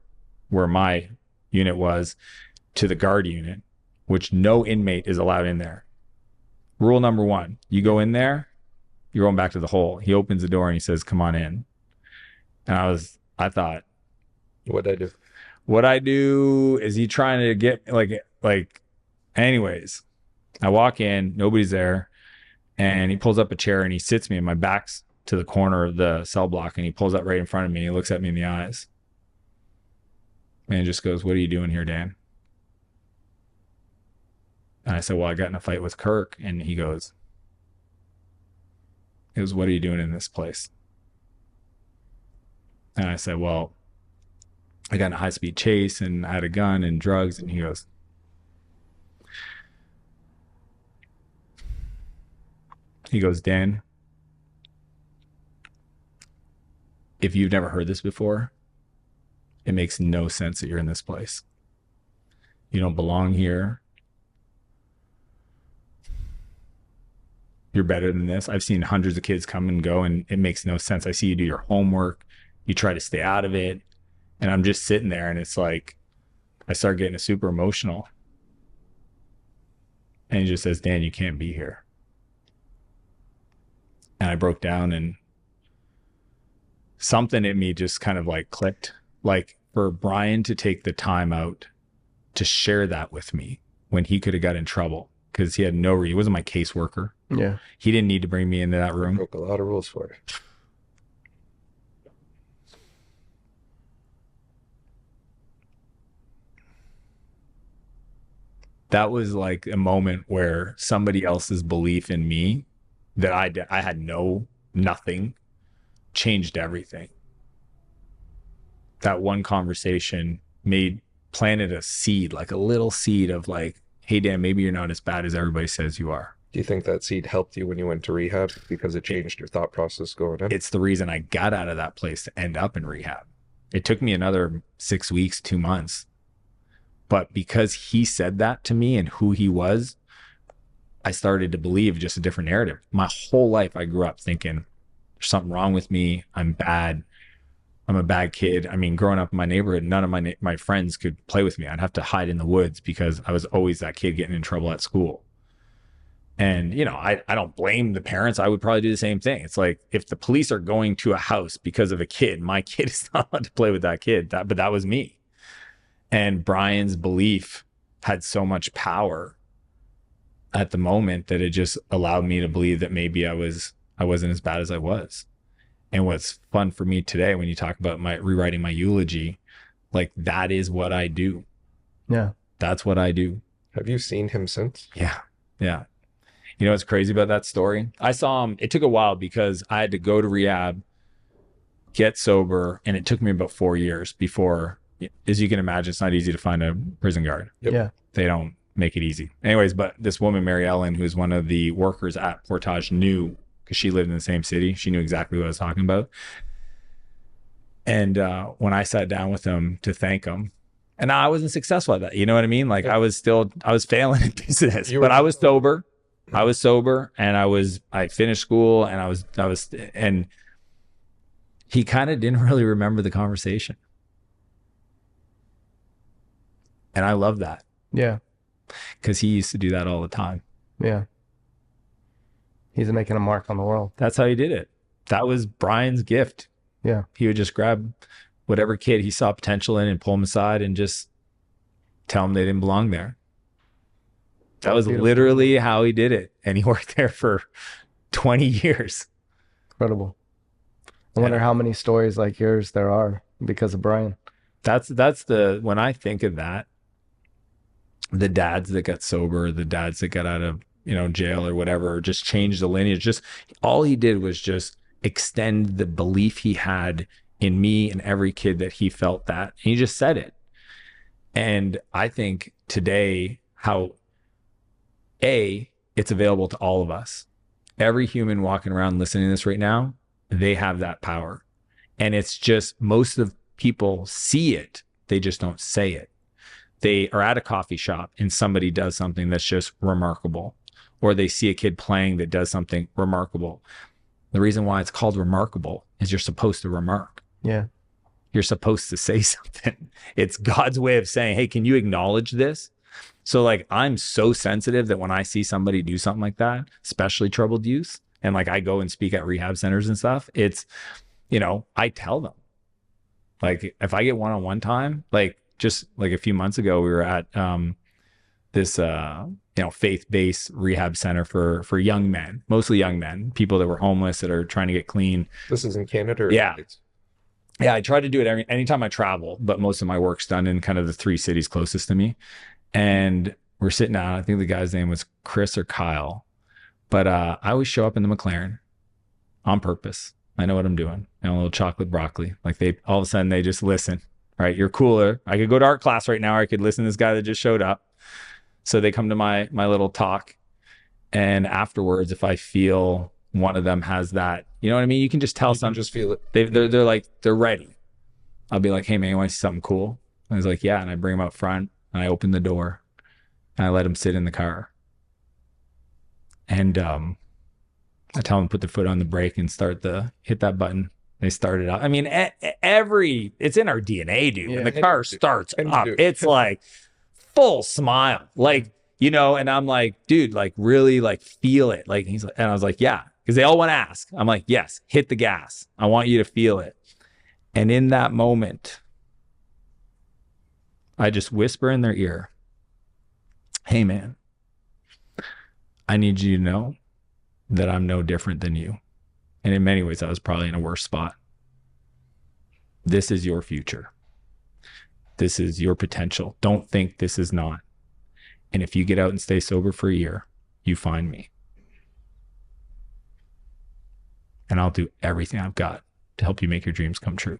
where my unit was to the guard unit, which no inmate is allowed in there. Rule number 1, you go in there, You're going back to the hole. He opens the door and he says, come on in. And I thought, What'd I do? what I do is he trying to get anyways, I walk in, nobody's there. And he pulls up a chair and he sits me, and my back's to the corner of the cell block, and he pulls up right in front of me and he looks at me in the eyes. And he just goes, what are you doing here, Dan? And I said, well, I got in a fight with Kirk. And he goes, what are you doing in this place? And I said, well, I got in a high-speed chase and I had a gun and drugs. And he goes, Dan, if you've never heard this before, it makes no sense that you're in this place. You don't belong here. You're better than this. I've seen hundreds of kids come and go, and it makes no sense. I see you do your homework. You try to stay out of it. And I'm just sitting there, and it's like, I start getting super emotional. And he just says, Dan, you can't be here. And I broke down, and something in me just kind of like clicked. Like, for Brian to take the time out to share that with me when he could have got in trouble, because he had he wasn't my caseworker. Yeah. He didn't need to bring me into that room. Broke a lot of rules for you. That was like a moment where somebody else's belief in me that I had nothing changed everything. That one conversation planted a seed, like a little seed of like, hey, Dan, maybe you're not as bad as everybody says you are. Do you think that seed helped you when you went to rehab because it changed your thought process going in? It's the reason I got out of that place to end up in rehab. It took me another 6 weeks, 2 months. But because he said that to me and who he was, I started to believe just a different narrative. My whole life, I grew up thinking there's something wrong with me. I'm bad. I'm a bad kid. I mean, growing up in my neighborhood, none of my friends could play with me. I'd have to hide in the woods because I was always that kid getting in trouble at school. And, you know, I don't blame the parents. I would probably do the same thing. It's like, if the police are going to a house because of a kid, my kid is not allowed to play with that kid. But that was me. And Brian's belief had so much power at the moment that it just allowed me to believe that maybe I wasn't as bad as I was. And what's fun for me today, when you talk about rewriting my eulogy, like, that is what I do. Yeah. That's what I do. Have you seen him since? Yeah. Yeah. You know what's crazy about that story? I saw him. It took a while because I had to go to rehab, get sober, and it took me about 4 years before, as you can imagine, it's not easy to find a prison guard. Yep. Yeah. They don't make it easy. Anyways, but this woman, Mary Ellen, who's one of the workers at Portage, knew, because she lived in the same city. She knew exactly what I was talking about. And when I sat down with him to thank him, and I wasn't successful at that. You know what I mean? Like, I was failing at business, but I was sober. I was sober, and I finished school, and and he kind of didn't really remember the conversation. And I love that. Yeah. Because he used to do that all the time. Yeah. He's making a mark on the world. That's how he did it. That was Brian's gift. Yeah. He would just grab whatever kid he saw potential in and pull them aside and just tell them they didn't belong there. That was beautiful. Literally how he did it. And he worked there for 20 years. Incredible. I wonder how many stories like yours there are because of Brian. That's when I think of that, the dads that got sober, the dads that got out of, jail or whatever, just changed the lineage. Just all he did was just extend the belief he had in me and every kid that he felt that. And he just said it. And I think today how it's available to all of us. Every human walking around listening to this right now, they have that power. And it's just, most of people see it. They just don't say it. They are at a coffee shop and somebody does something that's just remarkable. Or they see a kid playing that does something remarkable. The reason why it's called remarkable is you're supposed to remark. Yeah. You're supposed to say something. It's God's way of saying, hey, can you acknowledge this? So like, I'm so sensitive that when I see somebody do something like that, especially troubled youth, and like I go and speak at rehab centers and stuff, it's, you know, I tell them, like, if I get one-on-one time, like just like a few months ago, we were at this you know, faith-based rehab center for young men, mostly young men, people that were homeless that are trying to get clean. This is in Canada? Or Yeah. States? Yeah, I try to do it anytime I travel, but most of my work's done in kind of the 3 cities closest to me. And we're sitting down. I think the guy's name was Chris or Kyle, but I always show up in the McLaren on purpose. I know what I'm doing. And a little chocolate broccoli. Like they, all of a sudden they just listen, right? You're cooler. I could go to art class right now. Or I could listen to this guy that just showed up. So they come to my little talk. And afterwards, if I feel one of them has that, you know what I mean? You can just tell You some, can just feel it. they're like, they're ready. I'll be like, hey man, you want to see something cool? And he's like, yeah. And I bring him up front and I open the door and I let him sit in the car. And I tell them to put their foot on the brake and hit that button. They start it up. I mean, it's in our DNA, dude. Yeah, when the car starts and up, it's like full smile. Like, you know, and I'm like, dude, like really like feel it. Like he's like, and I was like, yeah, because they all want to ask. I'm like, yes, hit the gas. I want you to feel it. And in that moment, I just whisper in their ear, hey man, I need you to know that I'm no different than you. And in many ways, I was probably in a worse spot. This is your future. This is your potential. Don't think this is not. And if you get out and stay sober for a year, you find me. And I'll do everything I've got to help you make your dreams come true.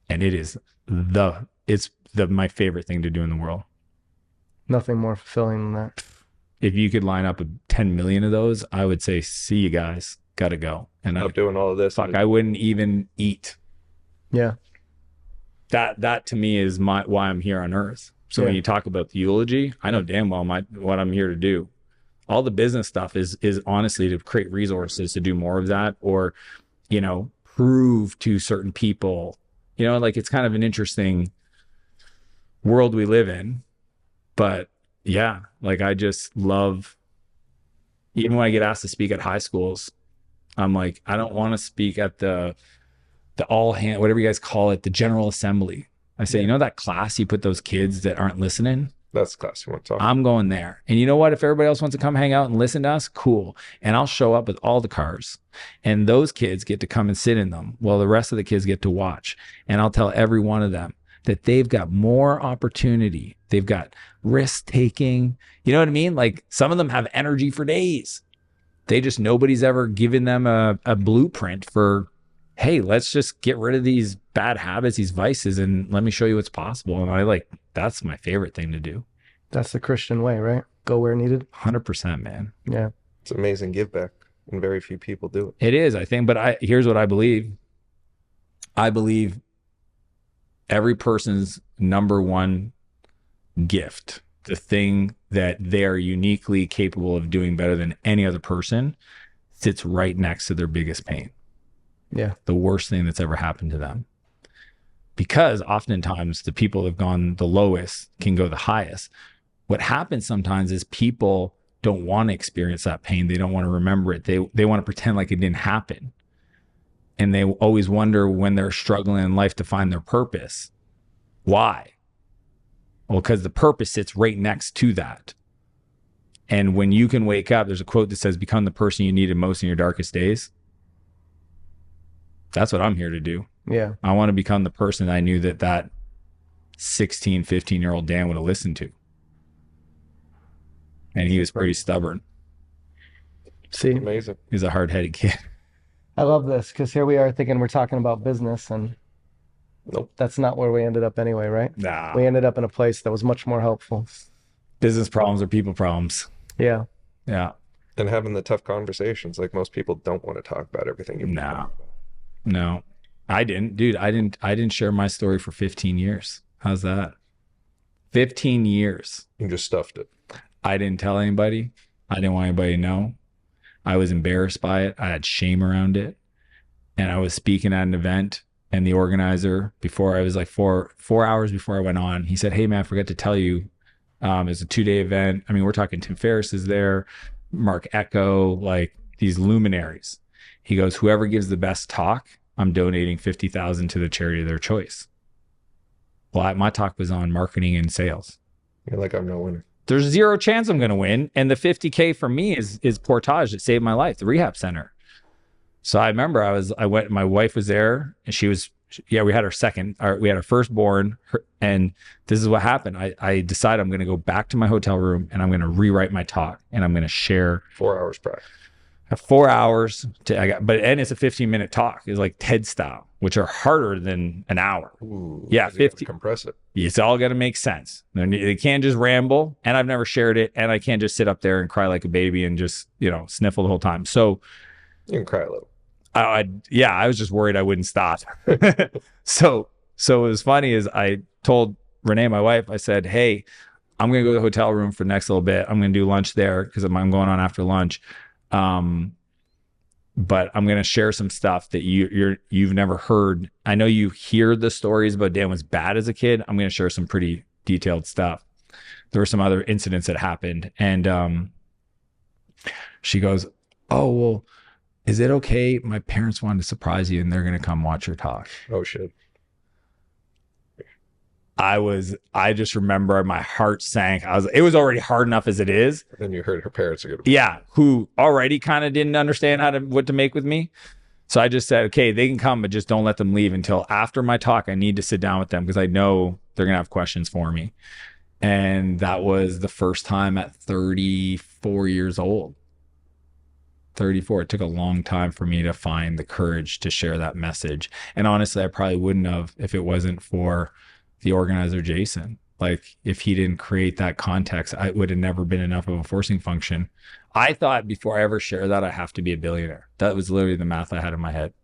And it's my favorite thing to do in the world. Nothing more fulfilling than that. If you could line up 10 million of those, I would say, see you guys, gotta go. And I'm doing all of this. I wouldn't even eat. Yeah. That to me is why I'm here on earth. So Yeah. when you talk about the eulogy, I know damn well what I'm here to do. All the business stuff is honestly to create resources to do more of that, or, you know, prove to certain people, you know, like it's kind of an interesting world we live in. But yeah, like I just love, even when I get asked to speak at high schools, I'm like, I don't want to speak at the all hand, whatever you guys call it, the general assembly. I say, you know, that class you put those kids that aren't listening, That's the class you want to talk. I'm going there. And you know what? If everybody else wants to come hang out and listen to us, cool. And I'll show up with all the cars. And those kids get to come and sit in them while the rest of the kids get to watch. And I'll tell every one of them that they've got more opportunity. They've got risk taking. You know what I mean? Like some of them have energy for days. Nobody's ever given them a blueprint for, hey, let's just get rid of these bad habits, these vices, and let me show you what's possible. And that's my favorite thing to do. That's the Christian way, right? Go where needed. 100%, man. Yeah. It's amazing give back, and very few people do it. It is, I think, but here's what I believe. I believe every person's number one gift, the thing that they are uniquely capable of doing better than any other person, sits right next to their biggest pain. Yeah. The worst thing that's ever happened to them. Because oftentimes the people that have gone the lowest can go the highest. What happens sometimes is people don't want to experience that pain. They don't want to remember it. They want to pretend like it didn't happen. And they always wonder when they're struggling in life to find their purpose. Why? Well, because the purpose sits right next to that. And when you can wake up, there's a quote that says, become the person you needed most in your darkest days. That's what I'm here to do. Yeah. I want to become the person I knew that 16, 15-year-old Dan would have listened to. And he was pretty stubborn. See, Amazing. He's a hard-headed kid. I love this because here we are thinking we're talking about business, and Nope. that's not where we ended up anyway, right? Nah. We ended up in a place that was much more helpful. Business problems are people problems. Yeah. Yeah. And having the tough conversations, like most people don't want to talk about everything you No. No. I didn't. Dude, I didn't share my story for 15 years. How's that? 15 years. You just stuffed it. I didn't tell anybody. I didn't want anybody to know. I was embarrassed by it. I had shame around it. And I was speaking at an event, and the organizer, before I was like four hours before I went on, he said, hey man, I forgot to tell you, it's a 2-day event. I mean, we're talking Tim Ferriss is there, Mark Echo, like these luminaries. He goes, whoever gives the best talk, I'm donating 50,000 to the charity of their choice. Well, my talk was on marketing and sales. You're like, I'm no winner. There's zero chance I'm going to win. And the 50K for me is Portage that saved my life, the rehab center. So I remember I went, my wife was there and we had we had our firstborn, and this is what happened. I decided I'm going to go back to my hotel room and I'm going to rewrite my talk and I'm going to share 4 hours practice. 4 hours and it's a 15-minute talk. It's like TED style, which are harder than an hour. Ooh, yeah, 50. Compress it. It's all got to make sense. They can't just ramble, and I've never shared it, and I can't just sit up there and cry like a baby and just sniffle the whole time. So you can cry a little. I was just worried I wouldn't stop. So it was funny is I told Renee, my wife, I said, hey, I'm going to go to the hotel room for the next little bit. I'm going to do lunch there because I'm going on after lunch. But I'm going to share some stuff that you've never heard. I know you hear the stories about Dan was bad as a kid. I'm going to share some pretty detailed stuff. There were some other incidents that happened. And she goes, oh, well, is it okay? My parents wanted to surprise you and they're going to come watch your talk. Oh, shit. I just remember my heart sank. It was already hard enough as it is. And then you heard her parents are going to. Yeah. Who already kind of didn't understand what to make with me. So I just said, okay, they can come, but just don't let them leave until after my talk. I need to sit down with them because I know they're going to have questions for me. And that was the first time at 34 years old. 34. It took a long time for me to find the courage to share that message. And honestly, I probably wouldn't have if it wasn't for the organizer, Jason. Like if he didn't create that context, I would have never been enough of a forcing function. I thought before I ever share that, I have to be a billionaire. That was literally the math I had in my head.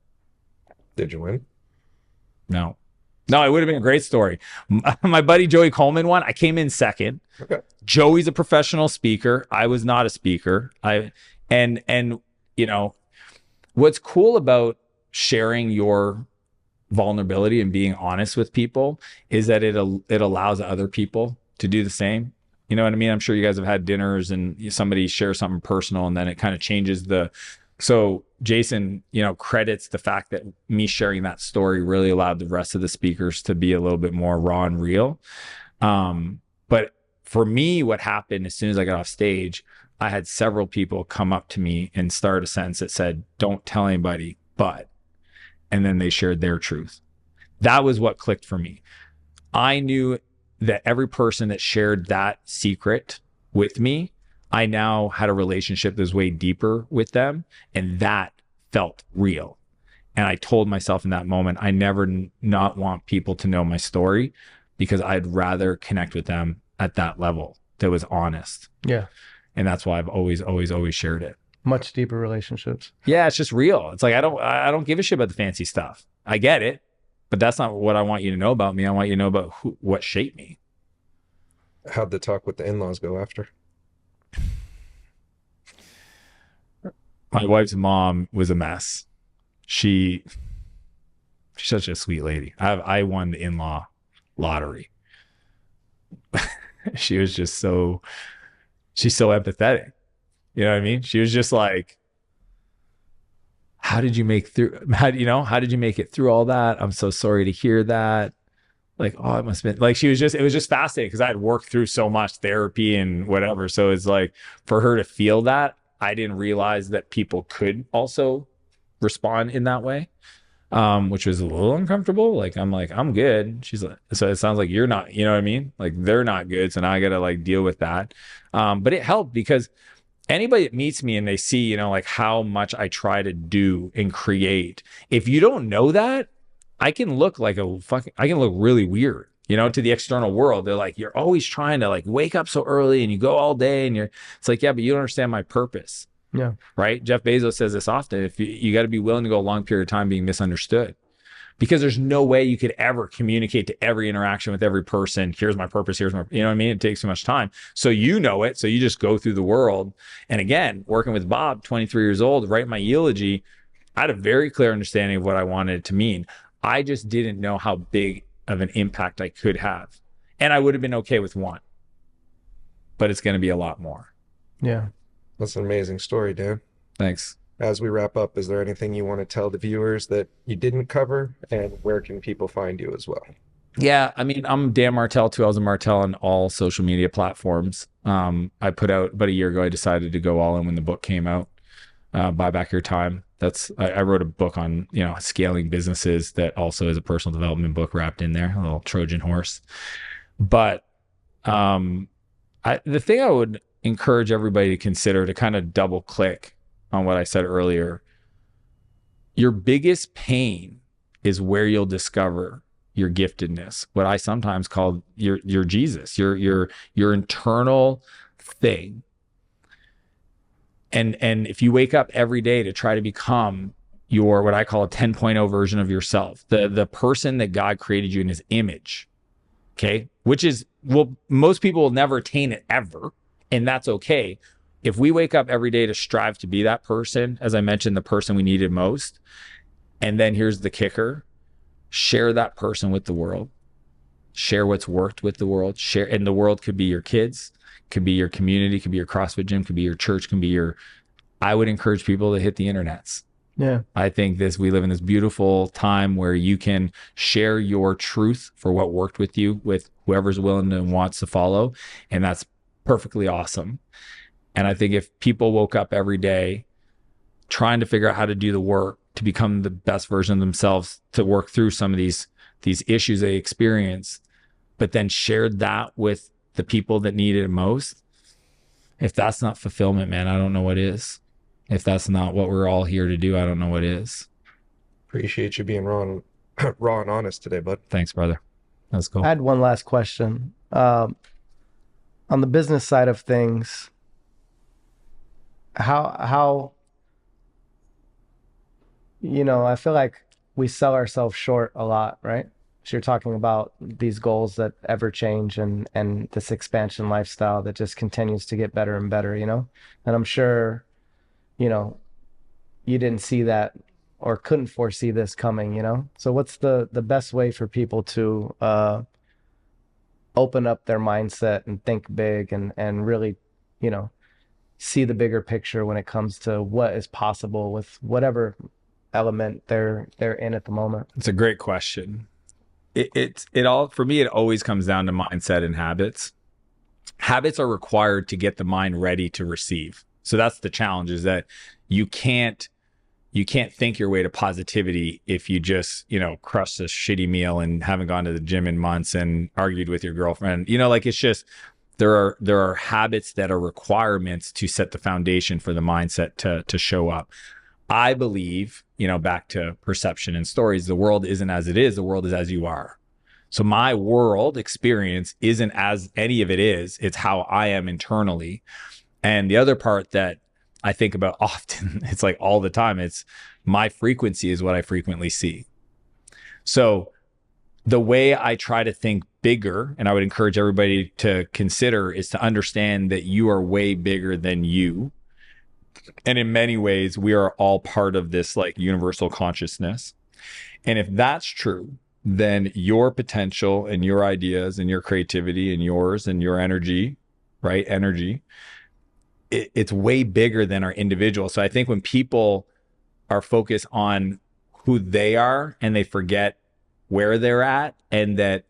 Did you win? No, it would have been a great story. My buddy Joey Coleman won. I came in second. Okay. Joey's a professional speaker. I was not a speaker. And what's cool about sharing your vulnerability and being honest with people is that it allows other people to do the same. You know what I mean? I'm sure you guys have had dinners and somebody shares something personal and then it kind of changes so Jason, credits the fact that me sharing that story really allowed the rest of the speakers to be a little bit more raw and real. But for me, what happened as soon as I got off stage, I had several people come up to me and start a sentence that said, don't tell anybody, and then they shared their truth. That was what clicked for me. I knew that every person that shared that secret with me, I now had a relationship that was way deeper with them, and that felt real. And I told myself in that moment, I never not want people to know my story because I'd rather connect with them at that level that was honest. Yeah. And that's why I've always shared it. Much deeper relationships. Yeah, it's just real. It's like I don't give a shit about the fancy stuff. I get it, but that's not what I want you to know about me. I want you to know about what shaped me. How'd the talk with the in-laws go after? My wife's mom was a mess. She's such a sweet lady. I won the in-law lottery. She was just she's so empathetic. You know what I mean? She was just like, how did you make it through all that? I'm so sorry to hear that. Like, oh, it must have been like, it was just fascinating because I had worked through so much therapy and whatever. So it's like for her to feel that, I didn't realize that people could also respond in that way. Which was a little uncomfortable. Like, I'm good. She's like, so it sounds like you're not, you know what I mean? Like they're not good. So now I got to like deal with that. But it helped because anybody that meets me and they see, like how much I try to do and create. If you don't know that, I can look really weird, to the external world. They're like, you're always trying to like wake up so early and you go all day and it's like, yeah, but you don't understand my purpose. Yeah. Right. Jeff Bezos says this often. If you got to be willing to go a long period of time being misunderstood, because there's no way you could ever communicate to every interaction with every person. Here's my purpose. You know what I mean? It takes too much time. So it. So you just go through the world. And again, working with Bob, 23 years old, write my eulogy. I had a very clear understanding of what I wanted it to mean. I just didn't know how big of an impact I could have. And I would have been okay with one, but it's going to be a lot more. Yeah. That's an amazing story, Dan. Thanks. as we wrap up, is there anything you want to tell the viewers that you didn't cover, and where can people find you as well? Yeah, I mean, I'm Dan Martell, 2000 Martell on all social media platforms. I put out about a year ago, I decided to go all in when the book came out, Buy Back Your Time. I wrote a book on, scaling businesses that also is a personal development book wrapped in there, a little Trojan horse. But the thing I would encourage everybody to consider, to kind of double click on what I said earlier, your biggest pain is where you'll discover your giftedness, what I sometimes call your Jesus, your internal thing. And if you wake up every day to try to become your, what I call a 10.0 version of yourself, the person that God created you in his image, okay, which is, well, most people will never attain it ever, and that's okay. If we wake up every day to strive to be that person, as I mentioned, the person we needed most, and then here's the kicker, share that person with the world, share what's worked with the world, share, and the world could be your kids, could be your community, could be your CrossFit gym, could be your church, could be your, I would encourage people to hit the internets. Yeah. I think we live in this beautiful time where you can share your truth for what worked with you with whoever's willing and wants to follow. And that's perfectly awesome. And I think if people woke up every day trying to figure out how to do the work to become the best version of themselves, to work through some of these issues they experience, but then shared that with the people that need it most, if that's not fulfillment, man, I don't know what is. If that's not what we're all here to do, I don't know what is. Appreciate you being raw and honest today, bud. Thanks, brother. That's cool. I had one last question. On the business side of things, how I feel like we sell ourselves short a lot, right? So you're talking about these goals that ever change, and this expansion lifestyle that just continues to get better and better, and I'm sure, you didn't see that or couldn't foresee this coming, so what's the best way for people to open up their mindset and think big and really, see the bigger picture when it comes to what is possible with whatever element they're in at the moment? It's a great question. It all, for me, it always comes down to mindset and habits. Habits are required to get the mind ready to receive. So that's the challenge, is that you can't think your way to positivity if you just, crushed a shitty meal and haven't gone to the gym in months and argued with your girlfriend. It's just, there are habits that are requirements to set the foundation for the mindset to show up. I believe, back to perception and stories, the world isn't as it is, the world is as you are. So my world experience isn't as any of it is, it's how I am internally. And the other part that I think about often, it's like all the time, it's my frequency is what I frequently see. So the way I try to think bigger, and I would encourage everybody to consider, is to understand that you are way bigger than you. And in many ways, we are all part of this like universal consciousness. And if that's true, then your potential and your ideas and your creativity and yours and your energy, right? Energy, it's way bigger than our individual. So I think when people are focused on who they are and they forget where they're at, and that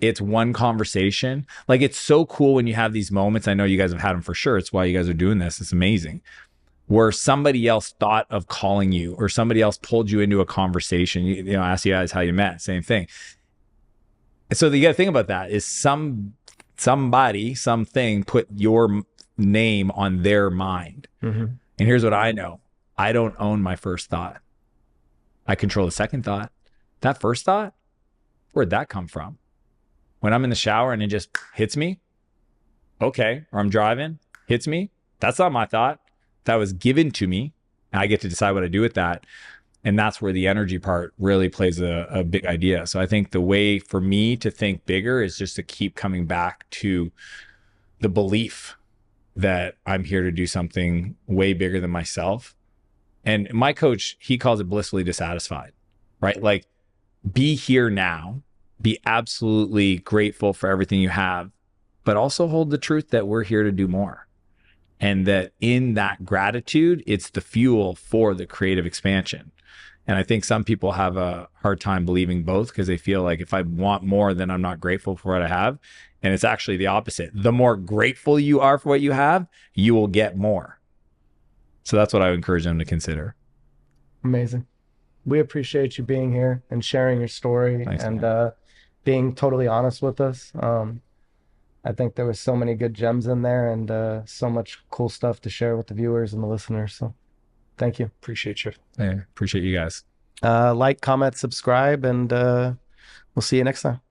it's one conversation, like it's so cool when you have these moments. I know you guys have had them for sure. It's why you guys are doing this. It's amazing. Where somebody else thought of calling you, or somebody else pulled you into a conversation, asked you guys how you met, same thing. And so you got to think about that, is somebody, something put your name on their mind. Mm-hmm. And here's what I know. I don't own my first thought. I control the second thought. That first thought, where'd that come from? When I'm in the shower and it just hits me, okay, or I'm driving, hits me, that's not my thought. That was given to me, and I get to decide what I do with that. And that's where the energy part really plays a big idea. So I think the way for me to think bigger is just to keep coming back to the belief that I'm here to do something way bigger than myself. And my coach, he calls it blissfully dissatisfied, right? Like, be here now, be absolutely grateful for everything you have, but also hold the truth that we're here to do more. And that in that gratitude, it's the fuel for the creative expansion. And I think some people have a hard time believing both because they feel like if I want more, then I'm not grateful for what I have. And it's actually the opposite. The more grateful you are for what you have, you will get more. So that's what I would encourage them to consider. Amazing. We appreciate you being here and sharing your story. Thanks, and being totally honest with us. I think there was so many good gems in there and so much cool stuff to share with the viewers and the listeners. So thank you. Appreciate you. Yeah, appreciate you guys. Like, comment, subscribe, and we'll see you next time.